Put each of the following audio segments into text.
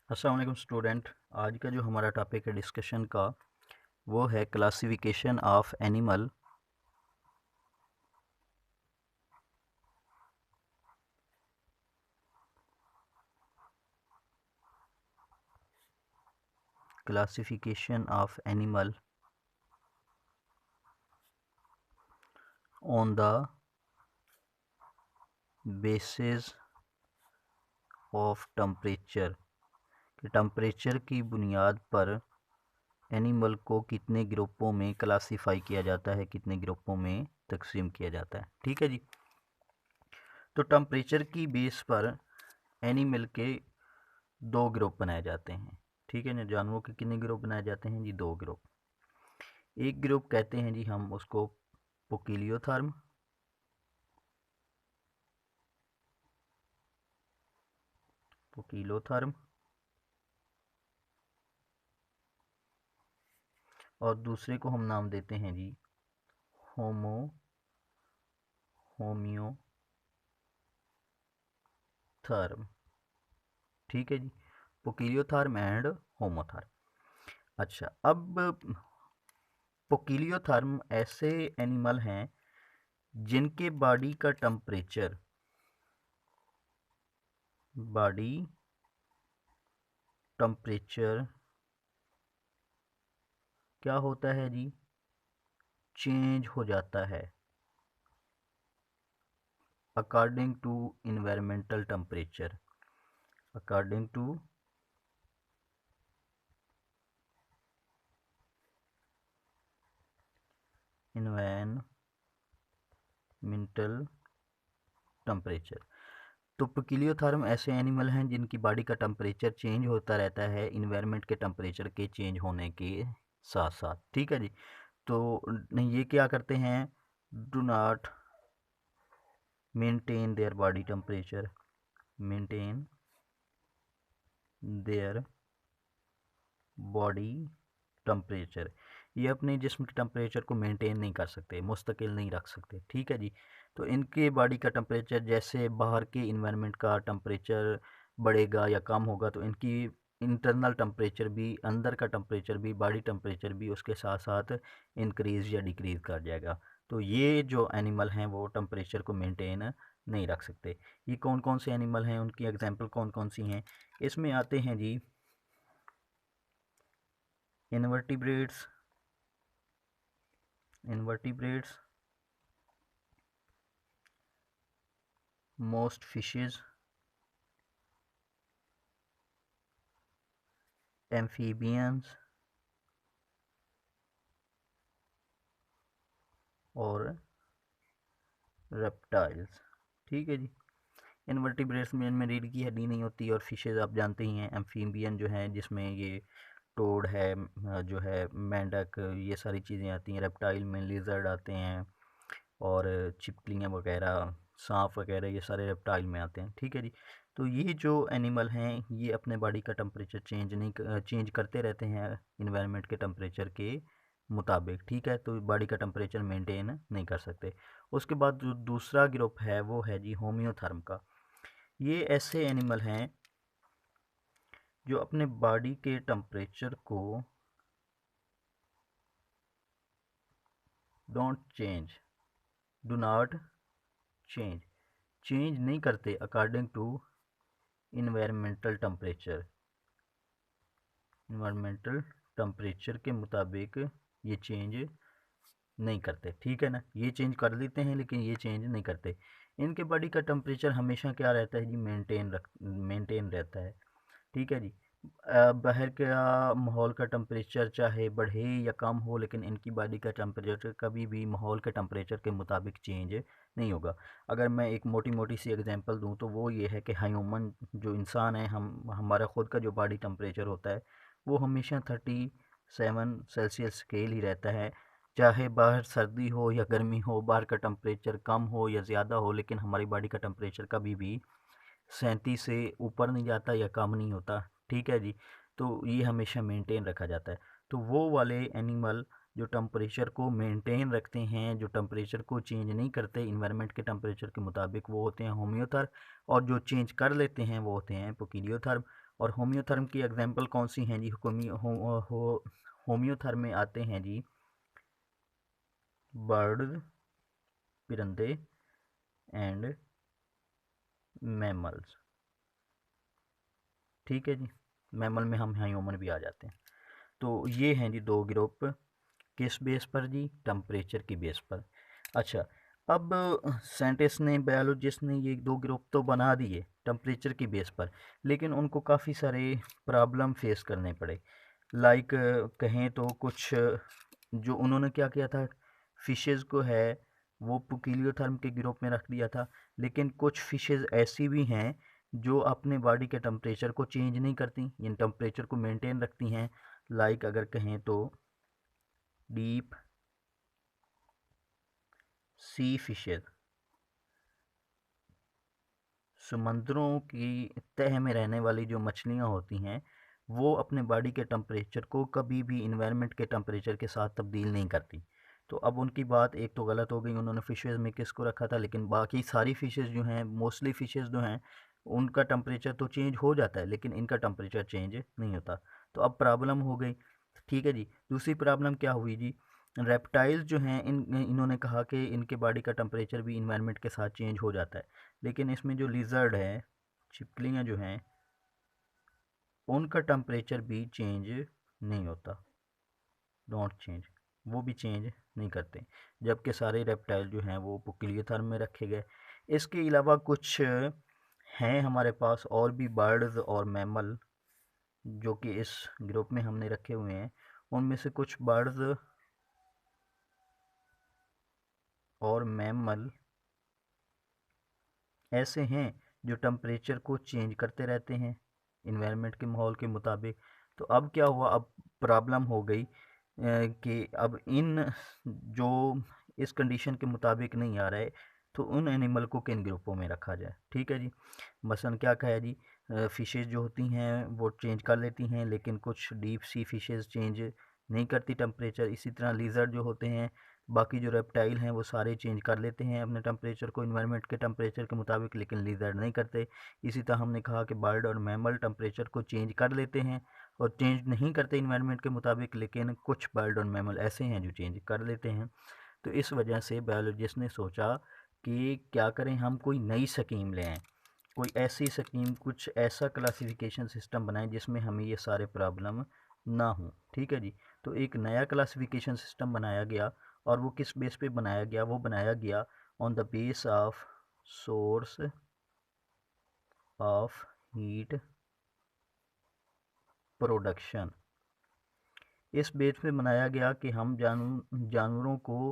अस्सलाम वालेकुम स्टूडेंट। आज का जो हमारा टॉपिक है डिस्कशन का वो है classification of animal. Classification of animal on the basis of temperature, कि टेम्परेचर की बुनियाद पर एनिमल को कितने ग्रुपों में क्लासिफाई किया जाता है, कितने ग्रुपों में तकसीम किया जाता है। ठीक है जी। तो टेम्परेचर की बेस पर एनिमल के दो ग्रुप बनाए जाते हैं। ठीक है ना। जानवरों के कितने ग्रुप बनाए जाते हैं जी? दो ग्रुप। एक ग्रुप कहते हैं जी हम उसको पोकिलियोथर्म, पोकिलोथर्म, और दूसरे को हम नाम देते हैं जी होमियोथर्म। ठीक है जी। पोकिलियोथर्म एंड होमोथर्म। अच्छा, अब पोकिलियोथर्म ऐसे एनिमल हैं जिनके बॉडी टेम्परेचर क्या होता है जी? चेंज हो जाता है according to environmental temperature, according to environmental temperature. तो पोकिलियोथर्म ऐसे एनिमल हैं जिनकी बॉडी का टेम्परेचर चेंज होता रहता है इन्वायरमेंट के टेम्परेचर के चेंज होने के साथ साथ। ठीक है जी। तो ये क्या करते हैं? Do not maintain their body temperature, maintain their body temperature. ये अपने जिस्म के टेम्परेचर को मेंटेन नहीं कर सकते, मुस्तकिल नहीं रख सकते। ठीक है जी। तो इनके बॉडी का टेम्परेचर जैसे बाहर के इन्वायरमेंट का टेम्परेचर बढ़ेगा या कम होगा, तो इनकी इंटरनल टेम्परेचर भी, अंदर का टेम्परेचर भी, बॉडी टेम्परेचर भी उसके साथ साथ इंक्रीज़ या डिक्रीज़ कर जाएगा। तो ये जो एनिमल हैं वो टेम्परेचर को मेंटेन नहीं रख सकते। ये कौन कौन से एनिमल हैं, उनकी एग्जांपल कौन कौन सी हैं? इसमें आते हैं जी invertebrates, invertebrates, most fishes, amphibians और रेप्टाइल्स। ठीक है जी। इनवर्टिब्रेट्स में इनमें रीढ़ की हड्डी नहीं होती, और फिशेज आप जानते ही हैं। एम्फीबियन जो है जिसमें ये टोड है, जो है मेंढक, ये सारी चीज़ें आती हैं। रेप्टाइल में लिजर्ड आते हैं, और छिपकलियाँ वगैरह, सांप वगैरह, ये सारे रेप्टाइल में आते हैं। ठीक है जी। तो ये जो एनिमल हैं ये अपने बॉडी का टेम्परेचर चेंज करते रहते हैं इन्वायरमेंट के टेम्परेचर के मुताबिक। ठीक है। तो बॉडी का टेम्परेचर मेंटेन नहीं कर सकते। उसके बाद जो दूसरा ग्रुप है वो है जी होम्योथर्म का। ये ऐसे एनिमल हैं जो अपने बॉडी के टेम्परेचर को don't change, do not change, change नहीं करते according to environmental temperature, environmental temperature के मुताबिक ये चेंज नहीं करते। ठीक है ना। ये चेंज कर देते हैं लेकिन ये चेंज नहीं करते। इनके बॉडी का टेम्परेचर हमेशा क्या रहता है जी? मेंटेन रहता है। ठीक है जी। बाहर का माहौल का टेम्परेचर चाहे बढ़े या कम हो, लेकिन इनकी बॉडी का टेम्परेचर कभी भी माहौल के टेम्परेचर के मुताबिक चेंज नहीं होगा। अगर मैं एक मोटी मोटी सी एग्जांपल दूं तो वो ये है कि ह्यूमन जो इंसान है, हम हमारा ख़ुद का जो बॉडी टेम्परेचर होता है वो हमेशा 37 सेल्सियस स्केल ही रहता है। चाहे बाहर सर्दी हो या गर्मी हो, बाहर का टेम्परेचर कम हो या ज़्यादा हो, लेकिन हमारी बॉडी का टेम्परेचर कभी भी 37 से ऊपर नहीं जाता या कम नहीं होता। ठीक है जी। तो ये हमेशा मेंटेन रखा जाता है। तो वो वाले एनिमल जो टेम्परेचर को मेंटेन रखते हैं, जो टेम्परेचर को चेंज नहीं करते इन्वायरमेंट के टेम्परेचर के मुताबिक, वो होते हैं होम्योथर्म, और जो चेंज कर लेते हैं वो होते हैं पोकिलियोथर्म। और होम्योथर्म की एग्जांपल कौन सी हैं जी? होम्योथर्म में आते हैं जी बर्ड, परिंदे एंड मैमल्स। ठीक है जी, मैमल में हम ह्यूमन भी आ जाते हैं। तो ये हैं जी दो ग्रुप, किस बेस पर जी? टेम्परेचर की बेस पर। अच्छा, अब साइंटिस्ट ने, बायोलॉजिस्ट ने ये दो ग्रुप तो बना दिए टेम्परेचर की बेस पर, लेकिन उनको काफ़ी सारे प्रॉब्लम फेस करने पड़े। लाइक कहें तो कुछ जो उन्होंने क्या किया था, फिशेज़ को है वो पोकिलियोथर्म के ग्रुप में रख दिया था, लेकिन कुछ फिशेज़ ऐसी भी हैं जो अपने बॉडी के टेम्परेचर को चेंज नहीं करती, इन टेम्परेचर को मेंटेन रखती हैं। लाइक अगर कहें तो डीप सी फिशेज, समुद्रों की तह में रहने वाली जो मछलियाँ होती हैं, वो अपने बॉडी के टेम्परेचर को कभी भी इन्वायरमेंट के टेम्परेचर के साथ तब्दील नहीं करती। तो अब उनकी बात एक तो गलत हो गई, उन्होंने फिशेज़ में किसको रखा था, लेकिन बाकी सारी फिशेज़ जो हैं, मोस्टली फिशेज़ जो हैं, उनका टेम्परेचर तो चेंज हो जाता है, लेकिन इनका टेम्परेचर चेंज नहीं होता। तो अब प्रॉब्लम हो गई। ठीक है जी, दूसरी प्रॉब्लम क्या हुई जी? रेप्टाइल्स जो हैं, इन्होंने कहा कि इनके बॉडी का टेम्परेचर भी इन्वायरमेंट के साथ चेंज हो जाता है, लेकिन इसमें जो लिजर्ड है, छिपकलियाँ जो हैं, उनका टेम्परेचर भी चेंज नहीं होता, डोंट चेंज, वो भी चेंज नहीं करते, जबकि सारे रेप्टाइल जो हैं वो पोकिलियोथर्म में रखे गए। इसके अलावा कुछ हैं हमारे पास और भी बर्ड्स और मैमल जो कि इस ग्रुप में हमने रखे हुए हैं। उनमें से कुछ बर्ड्स और मैमल ऐसे हैं जो टेम्परेचर को चेंज करते रहते हैं इन्वायरमेंट के माहौल के मुताबिक। तो अब क्या हुआ, अब प्रॉब्लम हो गई कि अब इन जो इस कंडीशन के मुताबिक नहीं आ रहा है, तो उन एनिमल को किन ग्रुपों में रखा जाए। ठीक है जी, मसलन क्या कहा जी, फ़िशेज़ जो होती हैं वो चेंज कर लेती हैं, लेकिन कुछ डीप सी फ़िशेज़ चेंज नहीं करती टेम्परेचर। इसी तरह लिज़र्ड जो होते हैं, बाकी जो रेप्टाइल हैं वो सारे चेंज कर लेते हैं अपने टेम्परेचर को इन्वायरमेंट के टेम्परेचर के मुताबिक, लेकिन लिज़र्ड नहीं करते। इसी तरह हमने कहा कि बर्ड और मैमल टेम्परेचर को चेंज कर लेते हैं और चेंज नहीं करते इन्वायरमेंट के मुताबिक, लेकिन कुछ बर्ड और मैमल ऐसे हैं जो चेंज कर लेते हैं। तो इस वजह से बायोलॉजिस्ट ने सोचा कि क्या करें, हम कोई नई स्कीम ले आएँ, कोई ऐसी स्कीम, कुछ ऐसा क्लासिफिकेशन सिस्टम बनाएं जिसमें हमें ये सारे प्रॉब्लम ना हो। ठीक है जी, तो एक नया क्लासिफिकेशन सिस्टम बनाया गया, और वो किस बेस पे बनाया गया? वो बनाया गया on the base of source of heat production. इस बेस पे बनाया गया कि हम जानवरों को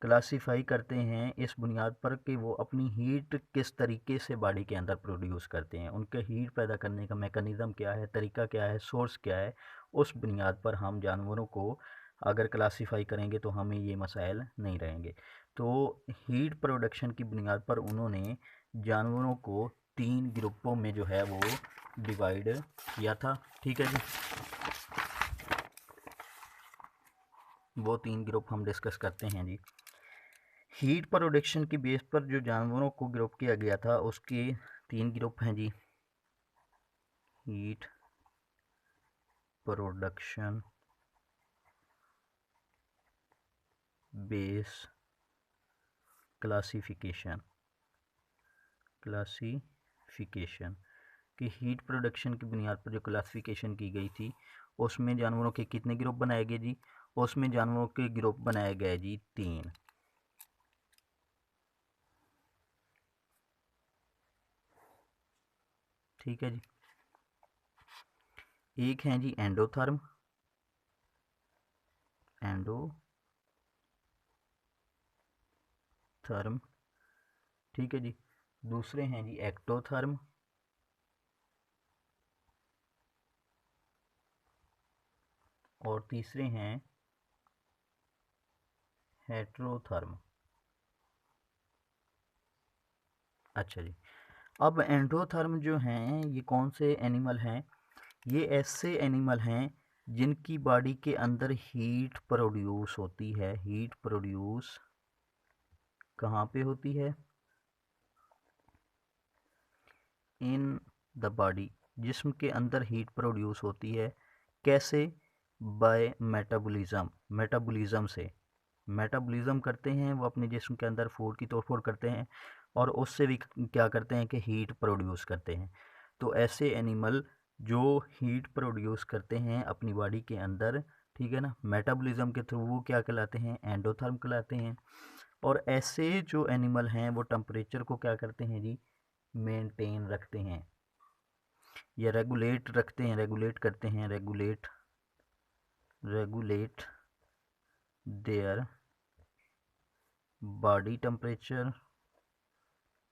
क्लासीफाई करते हैं इस बुनियाद पर कि वो अपनी हीट किस तरीके से बॉडी के अंदर प्रोड्यूस करते हैं, उनके हीट पैदा करने का मैकेनिज़्म क्या है, तरीका क्या है, सोर्स क्या है। उस बुनियाद पर हम जानवरों को अगर क्लासीफाई करेंगे तो हमें ये मसाइल नहीं रहेंगे। तो हीट प्रोडक्शन की बुनियाद पर उन्होंने जानवरों को 3 ग्रुपों में जो है वो डिवाइड किया था। ठीक है जी, वो 3 ग्रुप हम डिस्कस करते हैं जी। हीट प्रोडक्शन की बेस पर जो जानवरों को ग्रुप किया गया था उसके 3 ग्रुप हैं जी। हीट प्रोडक्शन बेस क्लासिफिकेशन कि हीट प्रोडक्शन की बुनियाद पर जो क्लासिफिकेशन की गई थी उसमें जानवरों के कितने ग्रुप बनाए गए जी? उसमें जानवरों के ग्रुप बनाए गए जी 3। ठीक है जी, एक हैं जी एंडोथर्म, ठीक है जी। दूसरे हैं जी एक्टोथर्म, और तीसरे हैं हेट्रोथर्म। अच्छा जी, अब एंडोथर्म जो हैं ये कौन से एनिमल हैं? ये ऐसे एनिमल हैं जिनकी बॉडी के अंदर हीट प्रोड्यूस होती है, हीट प्रोड्यूस कहाँ पे होती है, इन द बॉडी, जिस्म के अंदर हीट प्रोड्यूस होती है। कैसे? बाय मेटाबॉलिज्म, मेटाबॉलिज्म से मेटाबॉलिज्म करते हैं वो अपने जिस्म के अंदर फूड की तोड़फोड़ करते हैं और उससे भी क्या करते हैं कि हीट प्रोड्यूस करते हैं। तो ऐसे एनिमल जो हीट प्रोड्यूस करते हैं अपनी बॉडी के अंदर, ठीक है ना, मेटाबॉलिज्म के थ्रू, वो क्या कहलाते हैं, एंडोथर्म कहलाते हैं। और ऐसे जो एनिमल हैं वो टेम्परेचर को क्या करते हैं जी, मेंटेन रखते हैं या रेगुलेट रखते हैं, रेगुलेट करते हैं, regulate their body temperature,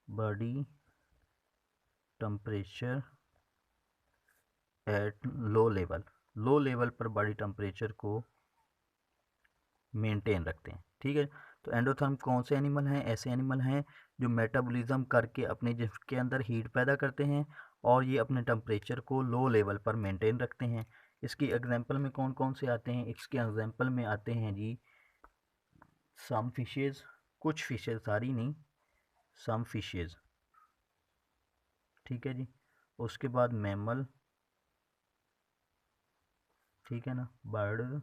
body temperature at low level, low level पर बॉडी टेम्परेचर को मेंटेन रखते हैं, ठीक है। तो एंडोथर्म कौन से एनिमल हैं? ऐसे एनिमल हैं जो मेटाबॉलिज्म करके अपने जिस्म के अंदर हीट पैदा करते हैं और ये अपने टेम्परेचर को लो लेवल पर मेंटेन रखते हैं। इसकी एग्जांपल में कौन कौन से आते हैं? इसके एग्जांपल में आते हैं जी सम फिशेज, कुछ फिशेज, सारी नहीं, सम फिशेज, ठीक है जी। उसके बाद मैमल, ठीक है ना, बर्ड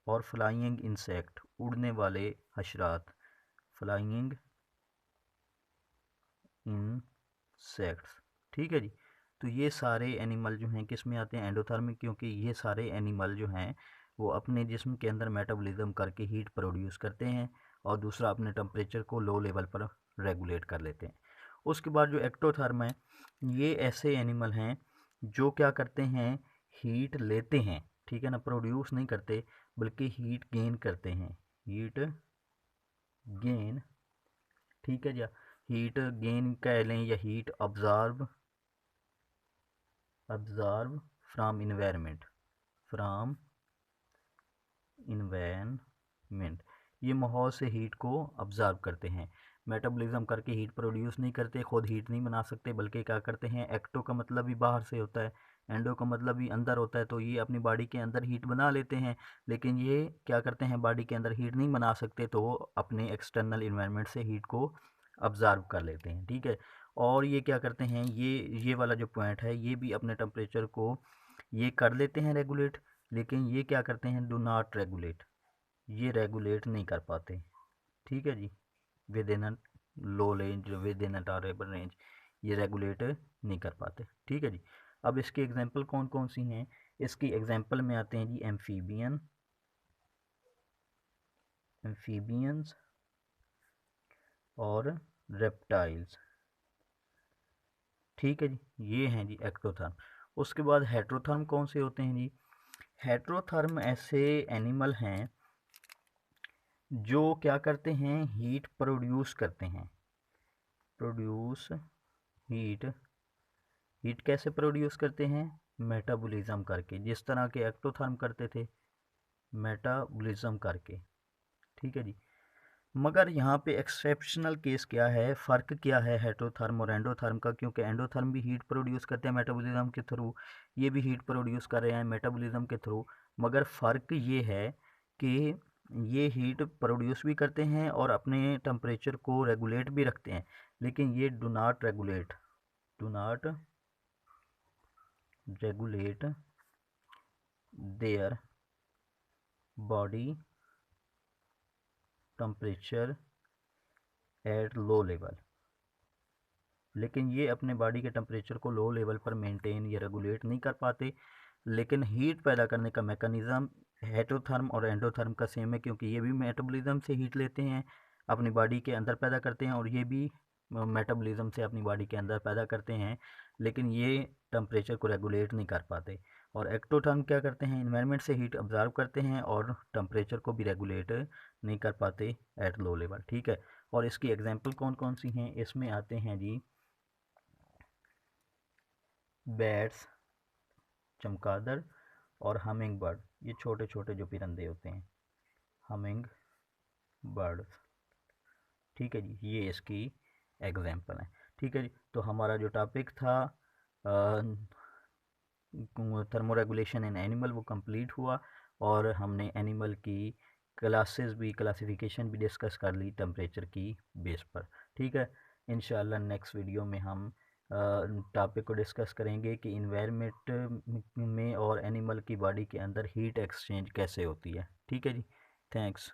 और फ्लाइंग इंसेक्ट, उड़ने वाले हशरात, फ्लाइंग इंसेक्ट्स, ठीक है जी। तो ये सारे एनिमल जो हैं किस में आते हैं? एंडोथर्मिक, क्योंकि ये सारे एनिमल जो हैं वो अपने जिस्म के अंदर मेटाबॉलिज्म करके हीट प्रोड्यूस करते हैं और दूसरा अपने टेम्परेचर को लो लेवल पर रेगुलेट कर लेते हैं। उसके बाद जो एक्टोथर्म है, ये ऐसे एनिमल हैं जो क्या करते हैं, हीट लेते हैं, ठीक है ना, प्रोड्यूस नहीं करते बल्कि हीट गेन करते हैं, हीट गेन, ठीक है जी। हीट गेन कह लें या heat observe, observe from environment, from environment, ये माहौल से हीट को ऑब्जर्व करते हैं। मेटाबॉलिज्म करके हीट प्रोड्यूस नहीं करते, खुद हीट नहीं बना सकते, बल्कि क्या करते हैं, एक्टो का मतलब भी बाहर से होता है, एंडो का मतलब भी अंदर होता है, तो ये अपनी बॉडी के अंदर हीट बना लेते हैं। लेकिन ये क्या करते हैं, बॉडी के अंदर हीट नहीं बना सकते, तो वो अपने एक्सटर्नल इन्वायरमेंट से हीट को ऑब्जर्व कर लेते हैं, ठीक है। और ये क्या करते हैं, ये वाला जो पॉइंट है, ये भी अपने टेम्परेचर को ये कर लेते हैं रेगुलेट, लेकिन ये क्या करते हैं, डू नॉट रेगुलेट, ये रेगुलेट नहीं कर पाते, ठीक है जी, within a low range, within a tolerable range, ये रेगुलेट नहीं कर पाते, ठीक है जी। अब इसकी एग्जांपल कौन कौन सी हैं? इसकी एग्जांपल में आते हैं जी एम्फीबियन, एम्फीबियंस और रेप्टाइल्स, ठीक है जी, ये हैं जी एक्टोथर्म। उसके बाद हेट्रोथर्म कौन से होते हैं जी? हेट्रोथर्म ऐसे एनिमल हैं जो क्या करते हैं, हीट प्रोड्यूस करते हैं, प्रोड्यूस हीट, हीट कैसे प्रोड्यूस करते हैं? मेटाबॉलिज्म करके, जिस तरह के एक्टोथर्म करते थे, मेटाबॉलिज्म करके, ठीक है जी। मगर यहाँ पे एक्सेप्शनल केस क्या है, फ़र्क क्या है हेट्रोथर्म और एंडोथर्म का? क्योंकि एंडोथर्म भी हीट प्रोड्यूस करते हैं मेटाबॉलिज्म के थ्रू, ये भी हीट प्रोड्यूस कर रहे हैं मेटाबॉलिज्म के थ्रू, मगर फ़र्क ये है कि ये हीट प्रोड्यूस भी करते हैं और अपने टेम्परेचर को रेगुलेट भी रखते हैं, लेकिन ये do not regulate, do not regulate their body temperature at low level, लेकिन ये अपने बॉडी के टेम्परेचर को लो लेवल पर मेंटेन या रेगुलेट नहीं कर पाते। लेकिन हीट पैदा करने का मैकेनिज़्म हेट्रोथर्म और एंडोथर्म का सेम है, क्योंकि ये भी मेटाबॉलिज्म से हीट लेते हैं, अपनी बॉडी के अंदर पैदा करते हैं, और ये भी मेटाबॉलिज्म से अपनी बॉडी के अंदर पैदा करते हैं, लेकिन ये टेम्परेचर को रेगुलेट नहीं कर पाते। और एक्टोथर्म क्या करते हैं, इन्वायरमेंट से हीट ऑब्जर्व करते हैं और टेम्परेचर को भी रेगुलेट नहीं कर पाते एट लो लेवल, ठीक है। और इसकी एग्जांपल कौन कौन सी हैं? इसमें आते हैं जी बैट्स, चमगादड़ और हमिंग बर्ड, ये छोटे छोटे जो परिंदे होते हैं, हमिंग बर्ड, ठीक है जी, ये इसकी एग्जांपल है, ठीक है जी। तो हमारा जो टॉपिक था थर्मो रेगुलेशन इन एनिमल वो कंप्लीट हुआ, और हमने एनिमल की क्लासिफिकेशन भी डिस्कस कर ली टेम्परेचर की बेस पर। ठीक है, इंशाल्लाह नेक्स्ट वीडियो में हम टॉपिक को डिस्कस करेंगे कि इन्वायरमेंट में और एनिमल की बॉडी के अंदर हीट एक्सचेंज कैसे होती है। ठीक है जी, थैंक्स।